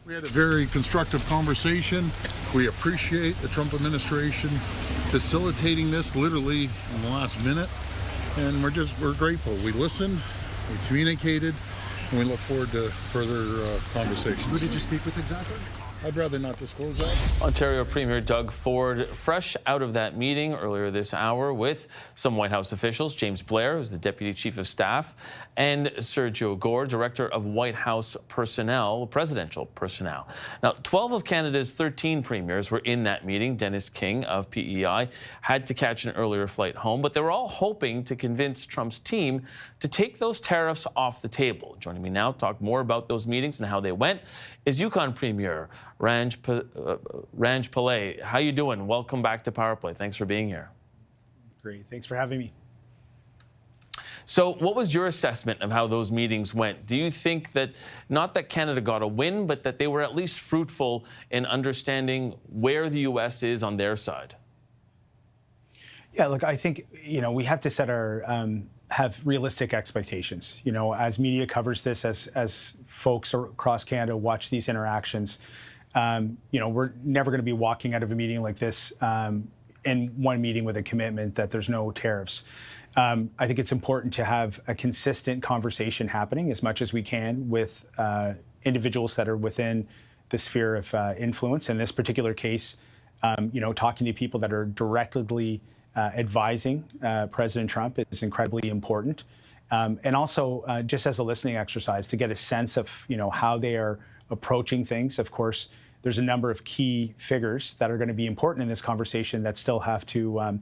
We had a very constructive conversation. We appreciate the Trump administration facilitating this literally in the last minute. And we're grateful. We listened, we communicated, and we look forward to further conversations. Who did you speak with exactly? I'd rather not disclose that. Ontario Premier Doug Ford, fresh out of that meeting earlier this hour with some White House officials, James Blair, who's the Deputy Chief of Staff, and Sergio Gore, Director of White House Personnel, Presidential Personnel. Now, 12 of Canada's 13 premiers were in that meeting. Dennis King of PEI had to catch an earlier flight home, but they were all hoping to convince Trump's team to take those tariffs off the table. Joining me now to talk more about those meetings and how they went is Yukon Premier Ranj Pillai. How you doing? Welcome back to Power Play. Thanks for being here. Great. Thanks for having me. So what was your assessment of how those meetings went? Do you think that, not that Canada got a win, but that they were at least fruitful in understanding where the U.S. is on their side? Yeah, look, I think, we have to set have realistic expectations. As media covers this, as folks across Canada watch these interactions, we're never going to be walking out of a meeting like this in one meeting with a commitment that there's no tariffs. I think it's important to have a consistent conversation happening as much as we can with individuals that are within the sphere of influence. In this particular case, talking to people that are directly advising President Trump is incredibly important. And also, just as a listening exercise, to get a sense of, how they are approaching things. Of course, there's a number of key figures that are going to be important in this conversation that still have to,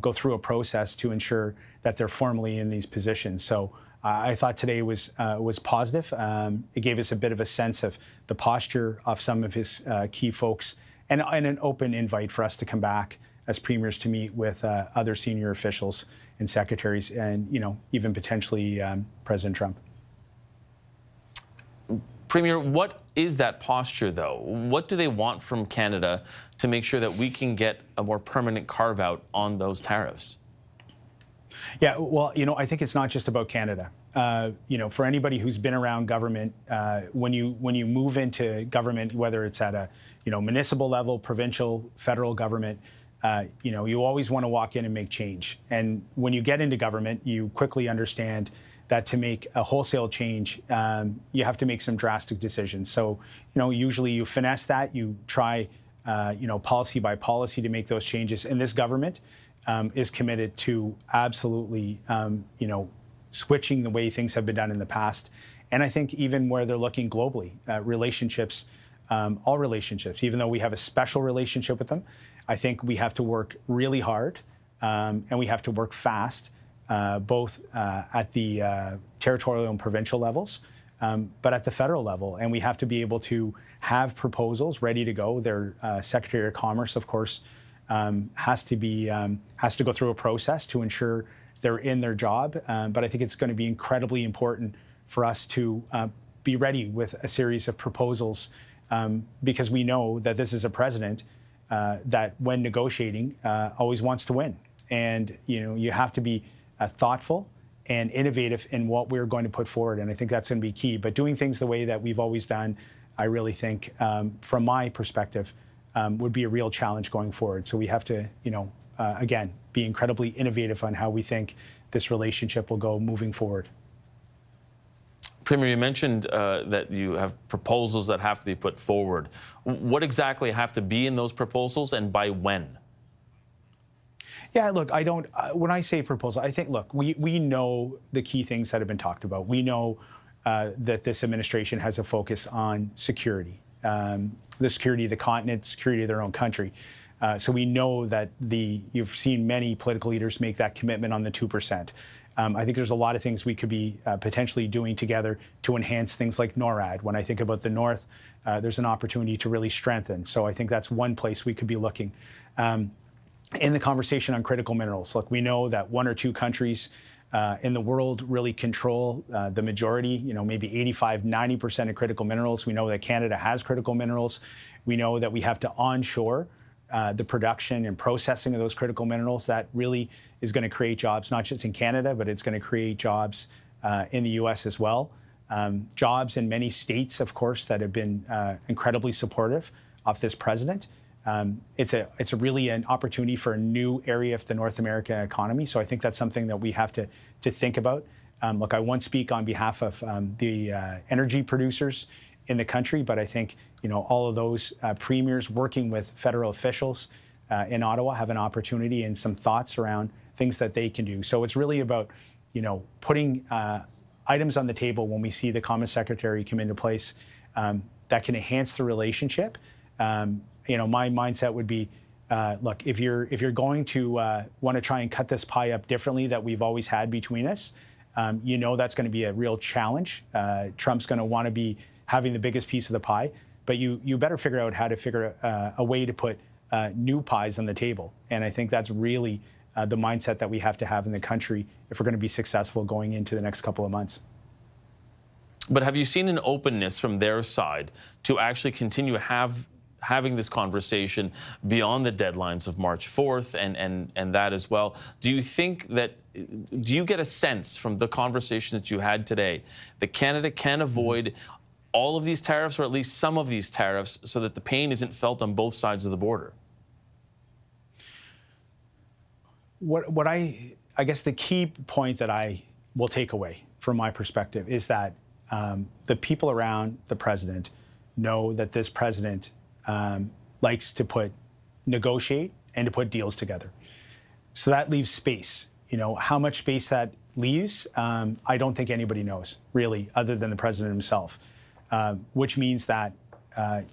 go through a process to ensure that they're formally in these positions. So I thought today was positive. It gave us a bit of a sense of the posture of some of his key folks, and an open invite for us to come back as premiers to meet with other senior officials and secretaries, and even potentially President Trump. Premier, what is that posture, though? What do they want from Canada to make sure that we can get a more permanent carve-out on those tariffs? Yeah, well, I think it's not just about Canada. For anybody who's been around government, when you move into government, whether it's at a municipal level, provincial, federal government, you always want to walk in and make change. And when you get into government, you quickly understand that to make a wholesale change, you have to make some drastic decisions. So, usually you finesse that, you try, policy by policy to make those changes. And this government is committed to absolutely, switching the way things have been done in the past. And I think even where they're looking globally, relationships, all relationships, even though we have a special relationship with them, I think we have to work really hard and we have to work fast, both at the territorial and provincial levels, but at the federal level. And we have to be able to have proposals ready to go. Their Secretary of Commerce, of course, has to go through a process to ensure they're in their job. But I think it's going to be incredibly important for us to be ready with a series of proposals, because we know that this is a president that, when negotiating, always wants to win. And you have to be thoughtful and innovative in what we're going to put forward, and I think that's going to be key. But doing things the way that we've always done, I really think, from my perspective, would be a real challenge going forward. So we have to, again, be incredibly innovative on how we think this relationship will go moving forward. Premier, you mentioned that you have proposals that have to be put forward. What exactly have to be in those proposals, and by when? Yeah, look, when I say proposal, I think, look, we know the key things that have been talked about. We know that this administration has a focus on security, the security of the continent, security of their own country. So we know that you've seen many political leaders make that commitment on the 2%. I think there's a lot of things we could be potentially doing together to enhance things like NORAD. When I think about the North, there's an opportunity to really strengthen. So I think that's one place we could be looking. In the conversation on critical minerals, look, we know that one or two countries in the world really control the majority, maybe 85, 90% of critical minerals. We know that Canada has critical minerals. We know that we have to onshore the production and processing of those critical minerals. That really is going to create jobs, not just in Canada, but it's going to create jobs in the U.S. as well. jobs in many states, of course, that have been incredibly supportive of this president. It's really an opportunity for a new area of the North American economy. So I think that's something that we have to think about. Look, I won't speak on behalf of the energy producers in the country, but I think all of those premiers working with federal officials in Ottawa have an opportunity and some thoughts around things that they can do. So it's really about putting items on the table when we see the Common Secretary come into place that can enhance the relationship. My mindset would be, look, if you're going to want to try and cut this pie up differently that we've always had between us, that's going to be a real challenge. Trump's going to want to be having the biggest piece of the pie, but you better figure out how to figure a way to put new pies on the table. And I think that's really the mindset that we have to have in the country if we're going to be successful going into the next couple of months. But have you seen an openness from their side to actually continue having this conversation beyond the deadlines of March 4th and that as well? Do you get a sense from the conversation that you had today that Canada can avoid all of these tariffs, or at least some of these tariffs, so that the pain isn't felt on both sides of the border? What I guess the key point that I will take away from my perspective is that the people around the president know that this president likes to negotiate and to put deals together. So that leaves space. How much space that leaves, I don't think anybody knows, really, other than the president himself, which means that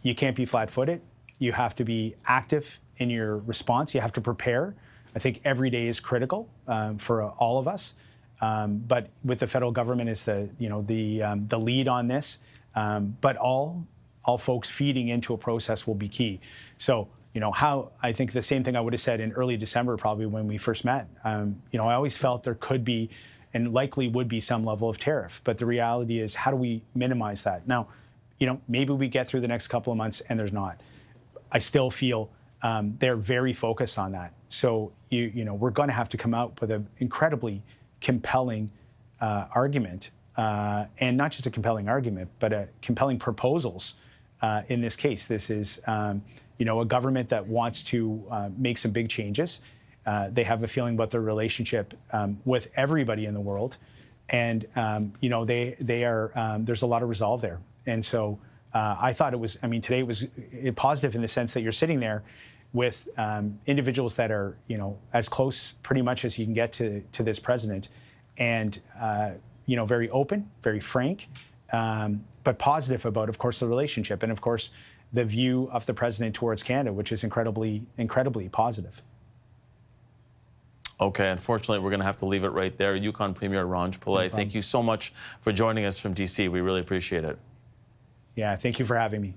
you can't be flat-footed. You have to be active in your response. You have to prepare. I think every day is critical for all of us. But with the federal government as the lead on this, but all folks feeding into a process will be key. So, how I think the same thing I would have said in early December, probably when we first met. I always felt there could be and likely would be some level of tariff. But the reality is, how do we minimize that? Now, maybe we get through the next couple of months and there's not. I still feel they're very focused on that. So, we're going to have to come out with an incredibly compelling argument, and not just a compelling argument, but compelling proposals. In this case, this is a government that wants to make some big changes. They have a feeling about their relationship with everybody in the world, and they are there's a lot of resolve there. And so I thought it was. Today it was positive in the sense that you're sitting there with individuals that are as close pretty much as you can get to this president, and very open, very frank, but positive about, of course, the relationship and, of course, the view of the president towards Canada, which is incredibly, incredibly positive. Okay, unfortunately, we're going to have to leave it right there. Yukon Premier Ranj Pillai, thank you so much for joining us from DC. We really appreciate it. Yeah, thank you for having me.